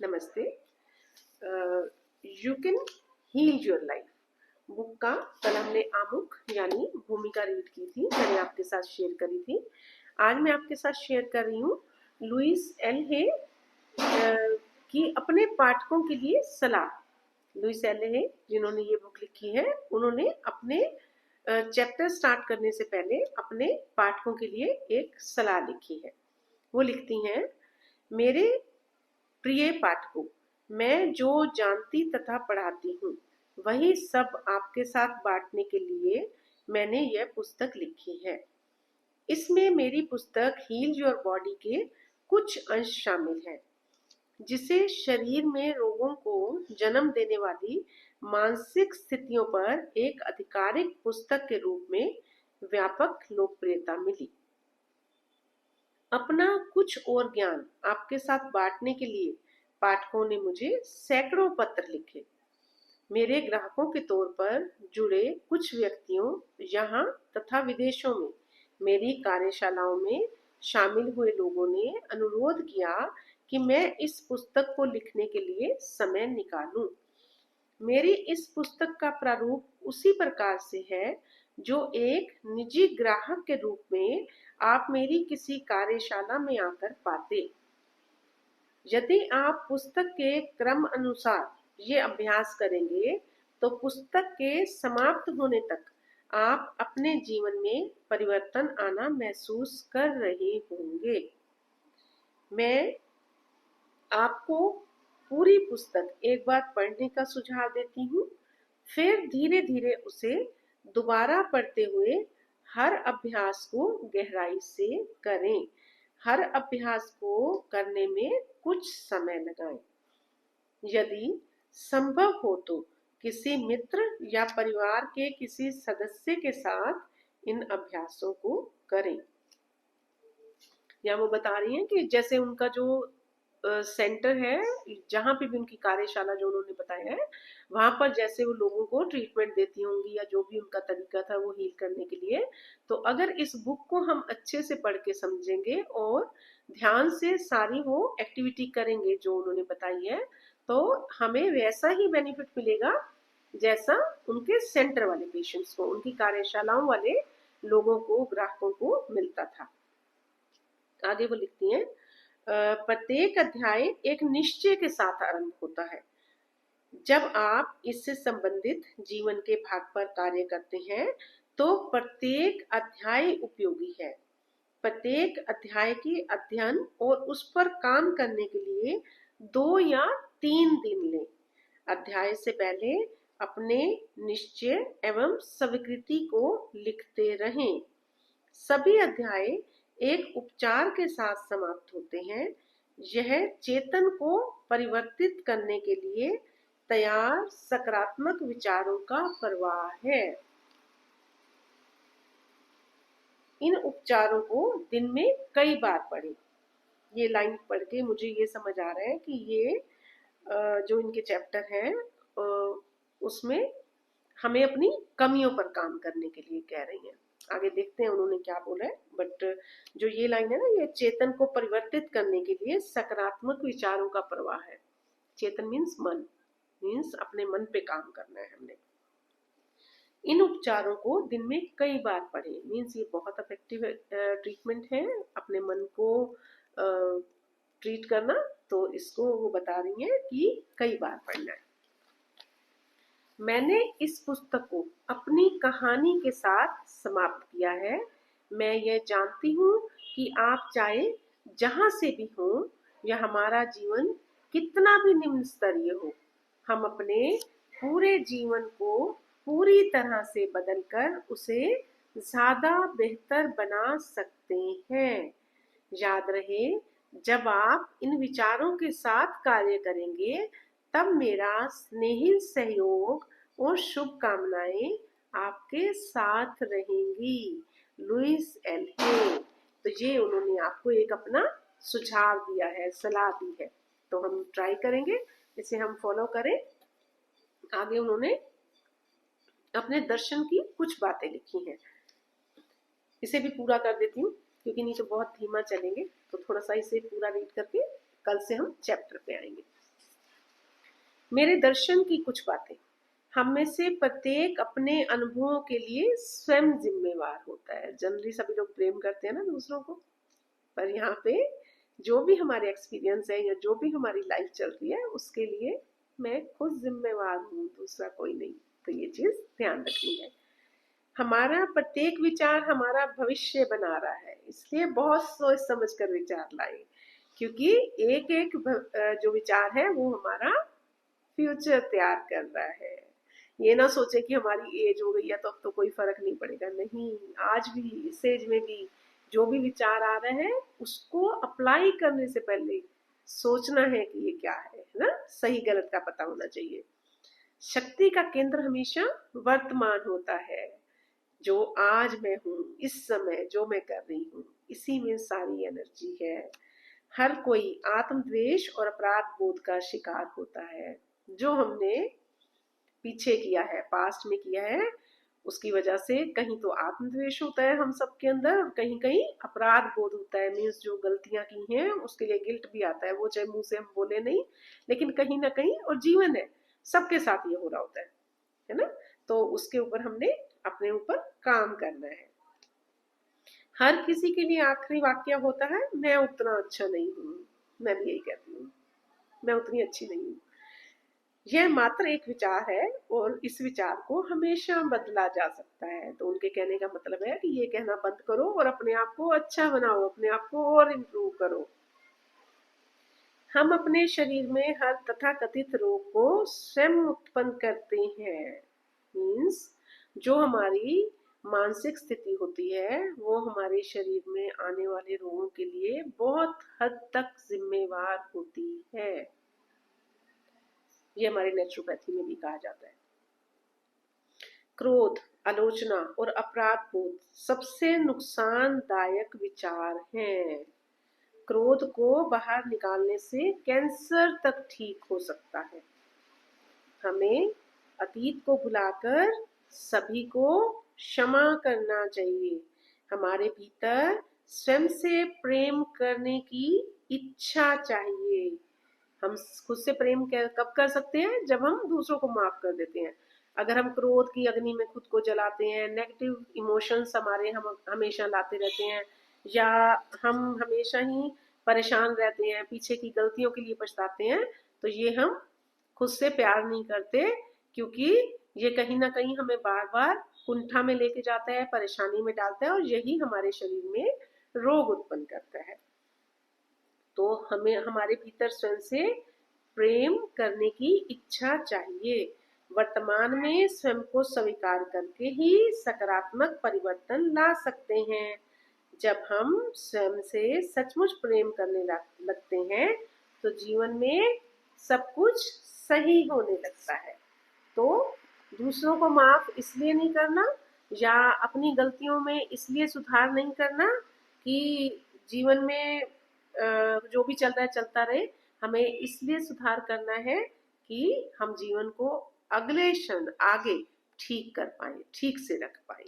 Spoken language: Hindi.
नमस्ते। You can heal your life book का कल हमने आमुख यानी भूमिका रीड की थी, मैंने आपके साथ शेयर करी थी। आज मैं आपके साथ शेयर कर रही हूँ लुइस एल हे की अपने पाठकों के लिए सलाह। लुइस एल हे जिन्होंने ये बुक लिखी है, उन्होंने अपने चैप्टर स्टार्ट करने से पहले अपने पाठकों के लिए एक सलाह लिखी है। वो लिखती हैं, मेरे प्रिय पाठकों, मैं जो जानती तथा पढ़ाती हूँ वही सब आपके साथ बांटने के लिए मैंने यह पुस्तक लिखी है। इसमें मेरी पुस्तक हील योर बॉडी के कुछ अंश शामिल हैं, जिसे शरीर में रोगों को जन्म देने वाली मानसिक स्थितियों पर एक आधिकारिक पुस्तक के रूप में व्यापक लोकप्रियता मिली। अपना कुछ और ज्ञान आपके साथ बांटने के लिए पाठकों ने मुझे सैकड़ों पत्र लिखे। मेरे ग्राहकों के तौर पर जुड़े कुछ व्यक्तियों यहाँ तथा विदेशों में मेरी कार्यशालाओं में शामिल हुए लोगों ने अनुरोध किया कि मैं इस पुस्तक को लिखने के लिए समय निकालूं। मेरी इस पुस्तक का प्रारूप उसी प्रकार से है जो एक निजी ग्राहक के रूप में आप मेरी किसी कार्यशाला में आकर पाते। यदि आप पुस्तक के क्रम अनुसार ये अभ्यास करेंगे तो पुस्तक के समाप्त होने तक आप अपने जीवन में परिवर्तन आना महसूस कर रहे होंगे। मैं आपको पूरी पुस्तक एक बार पढ़ने का सुझाव देती हूँ, फिर धीरे धीरे उसे दोबारा पढ़ते हुए हर अभ्यास को गहराई से करें। हर अभ्यास को करने में कुछ समय लगाएं। यदि संभव हो तो किसी मित्र या परिवार के किसी सदस्य के साथ इन अभ्यासों को करें। या वो बता रही हैं कि जैसे उनका जो सेंटर है, जहाँ पे भी उनकी कार्यशाला जो उन्होंने बताया है, वहां पर जैसे वो लोगों को ट्रीटमेंट देती होंगी या जो भी उनका तरीका था वो हील करने के लिए, तो अगर इस बुक को हम अच्छे से पढ़ के समझेंगे और ध्यान से सारी वो एक्टिविटी करेंगे जो उन्होंने बताई है, तो हमें वैसा ही बेनिफिट मिलेगा जैसा उनके सेंटर वाले पेशेंट्स को, उनकी कार्यशालाओं वाले लोगों को, ग्राहकों को मिलता था। आगे वो लिखती हैं, प्रत्येक अध्याय एक निश्चय के साथ आरंभ होता है। जब आप इससे संबंधित जीवन के भाग पर कार्य करते हैं तो प्रत्येक अध्याय उपयोगी है। प्रत्येक अध्याय के अध्ययन और उस पर काम करने के लिए 2 या 3 दिन लें। अध्याय से पहले अपने निश्चय एवं स्वीकृति को लिखते रहें। सभी अध्याय एक उपचार के साथ समाप्त होते हैं। यह चेतन को परिवर्तित करने के लिए तैयार सकारात्मक विचारों का प्रवाह है। इन उपचारों को दिन में कई बार पढ़ें। ये लाइन पढ़ के मुझे ये समझ आ रहा है कि ये जो इनके चैप्टर है उसमें हमें अपनी कमियों पर काम करने के लिए कह रही हैं। आगे देखते हैं उन्होंने क्या बोला है, बट जो ये लाइन है ना, ये चेतन को परिवर्तित करने के लिए सकारात्मक विचारों का प्रवाह है। चेतन मीन्स मन, मीन्स अपने मन पे काम करना है हमने। इन उपचारों को दिन में कई बार पढ़ें, मीन्स ये बहुत इफेक्टिव ट्रीटमेंट है अपने मन को ट्रीट करना। तो इसको वो बता रही हैं कि कई बार पढ़ना है। मैंने इस पुस्तक को अपनी कहानी के साथ समाप्त किया है। मैं यह जानती हूँ कि आप चाहे जहाँ से भी हो या हमारा जीवन कितना भी निम्न स्तरीय हो, हम अपने पूरे जीवन को पूरी तरह से बदलकर उसे ज्यादा बेहतर बना सकते हैं। याद रहे, जब आप इन विचारों के साथ कार्य करेंगे तब मेरा स्नेही सहयोग और शुभकामनाएं आपके साथ रहेंगी। लुइस एल हे। तो ये उन्होंने आपको एक अपना सुझाव दिया है, सलाह दी है, तो हम ट्राई करेंगे, इसे हम फॉलो करें। आगे उन्होंने अपने दर्शन की कुछ बातें लिखी हैं, इसे भी पूरा कर देती हूँ क्योंकि नहीं तो बहुत धीमा चलेंगे। तो थोड़ा सा इसे पूरा रीड करके कल से हम चैप्टर पे आएंगे। मेरे दर्शन की कुछ बातें। हम में से प्रत्येक अपने अनुभवों के लिए स्वयं जिम्मेवार होता है। जनरली सभी लोग प्रेम करते हैं ना दूसरों को, पर यहाँ पे जो भी हमारे एक्सपीरियंस है या जो भी हमारी लाइफ चल रही है उसके लिए मैं खुद जिम्मेवार हूँ, दूसरा कोई नहीं। तो ये चीज ध्यान रखनी है। हमारा प्रत्येक विचार हमारा भविष्य बना रहा है, इसलिए बहुत सोच समझ कर विचार लाए, क्योंकि एक एक जो विचार है वो हमारा फ्यूचर तैयार कर रहा है। ये ना सोचे कि हमारी एज हो गई है तो अब तो कोई फर्क नहीं पड़ेगा। नहीं, आज भी इस एज में भी जो भी विचार आ रहे हैं उसको अप्लाई करने से पहले सोचना है कि ये क्या है ना, सही गलत का पता होना चाहिए। शक्ति का केंद्र हमेशा वर्तमान होता है। जो आज मैं हूँ, इस समय जो मैं कर रही हूँ, इसी में सारी एनर्जी है। हर कोई आत्मद्वेष और अपराध बोध का शिकार होता है। जो हमने पीछे किया है, पास्ट में किया है, उसकी वजह से कहीं तो आत्मद्वेष होता है हम सबके अंदर, और कहीं कहीं अपराध बोध होता है। मीन्स जो गलतियां की हैं उसके लिए गिल्ट भी आता है, वो चाहे मुंह से हम बोले नहीं, लेकिन कहीं ना कहीं, और जीवन है सबके साथ ये हो रहा होता है ना। तो उसके ऊपर हमने अपने ऊपर काम करना है। हर किसी के लिए आखिरी वाक्य होता है, मैं उतना अच्छा नहीं हूँ। मैं भी यही कहती हूँ, मैं उतनी अच्छी नहीं हूँ। यह मात्र एक विचार है और इस विचार को हमेशा बदला जा सकता है। तो उनके कहने का मतलब है कि ये कहना बंद करो और अपने आप को अच्छा बनाओ, अपने आप को और इम्प्रूव करो। हम अपने शरीर में हर तथाकथित रोग को स्वयं उत्पन्न करते हैं। मीन्स जो हमारी मानसिक स्थिति होती है वो हमारे शरीर में आने वाले रोगों के लिए बहुत हद तक जिम्मेवार होती है। ये हमारे नेचुरोपैथी में भी कहा जाता है। क्रोध, आलोचना और अपराध बोध सबसे नुकसानदायक विचार हैं। क्रोध को बाहर निकालने से कैंसर तक ठीक हो सकता है। हमें अतीत को भुलाकर सभी को क्षमा करना चाहिए। हमारे भीतर स्वयं से प्रेम करने की इच्छा चाहिए। हम खुद से प्रेम कब कर सकते हैं? जब हम दूसरों को माफ कर देते हैं। अगर हम क्रोध की अग्नि में खुद को जलाते हैं, नेगेटिव इमोशंस हमारे हम हमेशा लाते रहते हैं, या हम हमेशा ही परेशान रहते हैं, पीछे की गलतियों के लिए पछताते हैं, तो ये हम खुद से प्यार नहीं करते, क्योंकि ये कहीं ना कहीं हमें बार बार कुंठा में लेके जाता है, परेशानी में डालता है, और यही हमारे शरीर में रोग उत्पन्न करता है। तो हमें हमारे भीतर स्वयं से प्रेम करने की इच्छा चाहिए। वर्तमान में स्वयं को स्वीकार करके ही सकारात्मक परिवर्तन ला सकते हैं। जब हम स्वयं से सचमुच प्रेम करने लगते हैं तो जीवन में सब कुछ सही होने लगता है। तो दूसरों को माफ इसलिए नहीं करना या अपनी गलतियों में इसलिए सुधार नहीं करना कि जीवन में जो भी चल रहा है चलता रहे। हमें इसलिए सुधार करना है कि हम जीवन को अगले क्षण आगे ठीक कर पाए, ठीक से रख पाए।